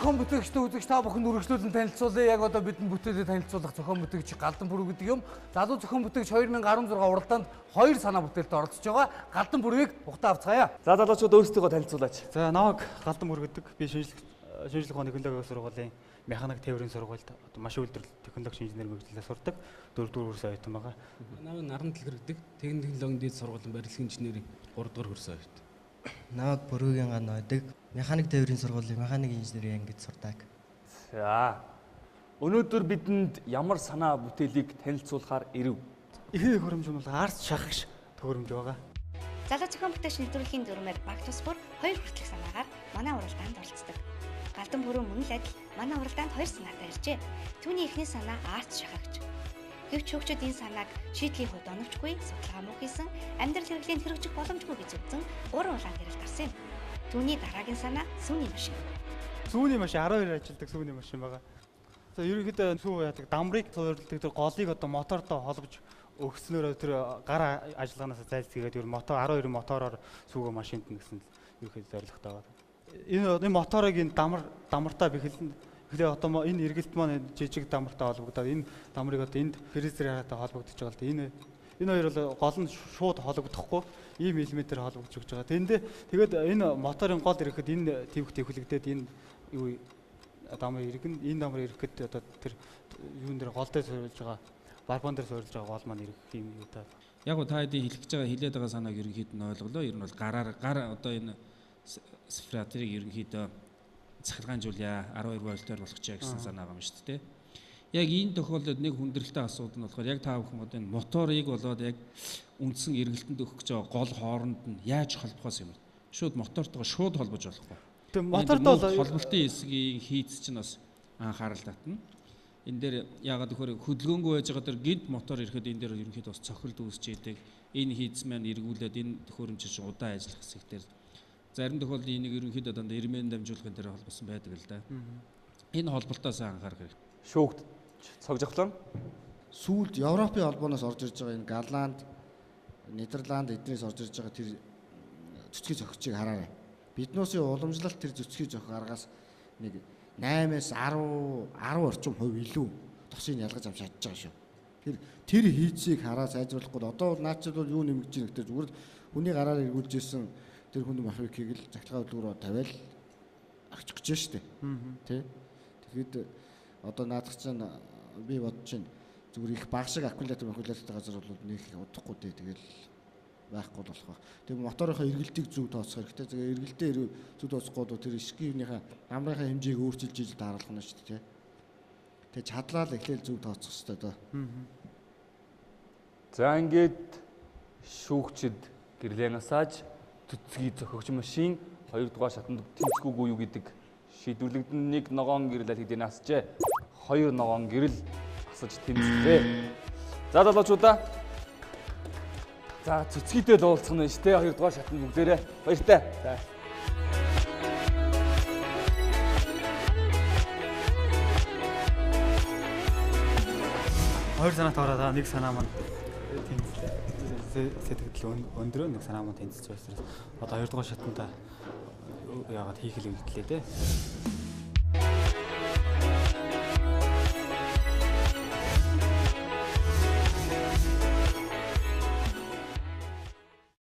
зохион бүтээгчтэй үзэгч та бүхэнд үргэлжлүүлэн танилцуулъя. Яг одоо бидний бүтээлээ танилцуулах зохион бүтээгч Галдан Бүрэг гэдэг юм. Залуу зохион бүтээгч 2016 уралдаанд 2 санаа бүтээлд оролцож байгаа. Галдан Бүргийг ухтаа авцгаая. За залуучууд өөрсдөө танилцуулаач. За намайг Галдан Бүрэг гэдэг. Би шинжлэх ухааны технологийн сургуулийн механик тээврийн сургуульд маш үйлдвэрлэл технологи инженерийн мэргэжлээ сурдаг. 4-р курсын оюутан байгаа. Намайг Наран Дэлгэр гэдэг. Техник технологийн дэд сургуулийн барилгын инженерийн 3-р курсын оюутан. Намайг Бүргийн ган байдаг. Механик тээврийн сургуулийн механик инженерийн ангид сурдаг. За. Өнөөдөр бидэнд ямар санаа бүтээлийг танилцуулахаар ирэв? Ихэнх хөрөмж нь бол арт шахагч төхөөрөмж байгаа. Залуу зохион бүтээгч нэвтрүүлгийн дүрмээр баг тус бүр 2 хүртэлх санаагаар манай уралдаанд оролцдог. Галдан Бүрэн мөн л адил манай уралдаанд 2 санаатай иржээ. Түүний эхний санаа арт шахагч. Гэвч хөгчөд энэ санааг шийдлийн хувьд оновчгүй, судалгаа муу хийсэн, амьдрал хэрэглээнд хэрэгжих боломжгүй гэж үзсэн 3 улаан гэрэл гарсан юм. Түүний дараагийн санаа сүүний машин. Сүүний машин 12 ажилдаг сүүний машин байгаа. За ерөнхийдөө сүү яадаг дамбрыг суурилдаг тэр голыг одоо мотортой холбож өгснөөр тэр гар ажиллагаанаас зайлсхийгээд ер мотор 12 мотороор сүүгөө машинд нэгсэн ерөнхийдөө зорилготой байгаа. Энэ моторыг энэ дамартаа эхлээ одоо энэ эргэлт маань жижиг дамартай холбогдоод энэ дамрыг одоо энд фрезертэй холбогдож байгаа л да. Энэ хоёр бол гол нь шууд холбогдохгүй ийм элементээр холбогдож өгч байгаа. Тэгээд энэ моторын гол ирэхэд энэ твхлэгдээд энэ юу дамар иргэн энэ дамар ирэхэд одоо тэр юун дээр гол дээр суурилж байгаа барбон дээр суурилж байгаа гол маань ирэх юм юу та. Яг го та хэдий хэлж байгаа хилээд байгаа санааг ерөнхийд нь ойлголоо. Ер нь бол гар одоо энэ сфратрыг ерөнхийдөө цахилгаанжуулъя 12 вольтоор болгочихъя гэсэн санаа байгаа юм шүү дээ. Яг энэ тохиолдолд нэг хүндрэлтэй асуудал нь болохоор яг та бүхэн одоо энэ моторыг болоод яг үндсэн эргэлтэнд өгөх гэж байгаа гол хооронд нь яаж холбохоос юм бэ? Шууд мотортойгоо шууд холбож болохгүй. Тэгээ мотортой бол холболтын хэсгийн хийц чинь бас анхаарал татна. Энэ дээр яагаад гэхээр хөдөлгөөнгүй байж байгаа тэр гинт мотор ирэхэд энэ дээр ерөнхийдөө бас цохилт үүсч идэг. Энэ хийц маань эргүүлээд энэ төхөөрөмж чинь удаан ажиллах хэсэгтэр зарим тохиолдолд энийг ерөнхийдөө дандаа ирмэн дамжуулахын дээр холбосон байдаг л да. Энэ холболтоос анхаарах хэрэгтэй. Шүүгт цогж авлаа. Сүүлд Европын холбооноос орж ирж байгаа энэ Голланд, Нидерланд эднээс орж ирж байгаа тэр цэцгийн зохицыг хараарай. Биднээсийн уламжлалт тэр цэцгийн зохих аргаас нэг 8-аас 10 орчим хувь илүү тосыг ялгаж авч чадж байгаа шүү. Тэр хийцийг хараа сайжруулахгүй одоо наачид бол юу нэмэгдэж байна гэдэг зүгээр хүний гараар эргүүлж ирсэн тэр хүн махвикийг л захлагаа хөдөлгөөрөөр тавиал авчих гэж байна шүү дээ. Тэ. Тэгэхэд одоо наадах чинь би бодож чинь зүгээр их баг шиг аккумулятор газар бол нэг удахгүй дээ. Тэгэл байхгүй болох ба. Тэгээ моторынхаа эргэлтийг зөв тооцох хэрэгтэй. Тэгээ эргэлтээ зөв тооцохгүй бол тэр ишгийнхаа амрынхаа хэмжээг өөрчилж ижил тааруулах нь шүү дээ. Тэгээ чадлаа л эхлээл зөв тооцох хэрэгтэй доо. За ингээд шүүгчд гэрлээ насааж цэцгийн зохиогч машин 2 дугаар шатанд тэнцэхүүгүй юу гэдэг шийдвэрлэгдэн нэг ногоон гэрэл аль хэдийн асжээ. 2 ногоон гэрэл асаж тэнцлээ. За залуучуудаа. За цэцгийдээ л уулзах нь шүү дээ. 2 дугаар шатанд бүгдээрээ баяртай. За. Хоёр санаат ороод нэг санаа маань сэтгэл өндрөө нэг санаа маань тэнцэж байсан. Одоо 2 дугаар шатанда яагаад хийх хэлээ те.